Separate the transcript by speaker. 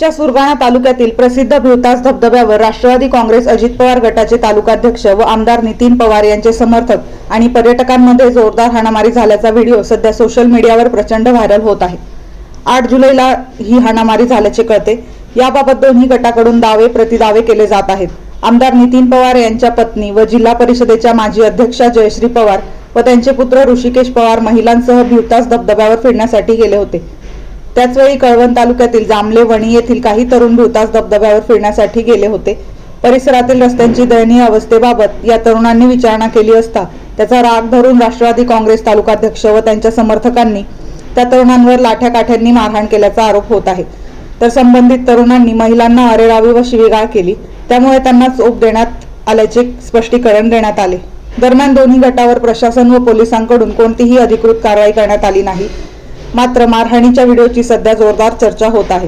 Speaker 1: नाशिकच्या सुरगाणा तालुक्यातील प्रसिद्ध भिवतास धबधब्यावर राष्ट्रवादी काँग्रेस अजित पवार गटाचे तालुकाध्यक्ष व आमदार नितीन पवार यांचे समर्थक आणि पर्यटकांमध्ये जोरदार हाणामारी झाल्याचा व्हिडिओ सध्या सोशल मीडियावर प्रचंड व्हायरल होत आहे। 8 जुलैला ही हाणामारी झाल्याचे कळते। याबाबत दोन्ही गटाकडून दावे प्रतिदावे केले जात आहेत। आमदार नितीन पवार यांच्या पत्नी व जिल्हा परिषदेच्या माजी अध्यक्षा जयश्री पवार व त्यांचे पुत्र ऋषिकेश पवार महिलांसह भिवतास धबधब्यावर फिरण्यासाठी गेले होते। त्याचवेळी कळवण तालुक्यातील जामले वणी येथील काही तरुण भिवतास धबधब्यावर फिरण्यासाठी गेले होते। परिसरातील रस्त्यांची दयनीय अवस्थेबाबत या तरुणांनी विचारणा केली असता त्याचा राग धरून राष्ट्रवादी काँग्रेस तालुकाध्यक्ष व त्यांच्या समर्थकांनी त्या तरुणांवर लाठ्याकाठ्यांनी मारहाण केल्याचा आरोप होत आहे। तर संबंधित तरुणांनी महिलांना अरेरावी व शिवीगाळ केली, त्यामुळे त्यांना चोप देण्यात आल्याचे स्पष्टीकरण देण्यात आले। दरम्यान दोन्ही गटावर प्रशासन व पोलिसांकडून कोणतीही अधिकृत कारवाई करण्यात आली नाही। मात्र मारहाणीच्या व्हिडिओची सध्या जोरदार चर्चा होत आहे।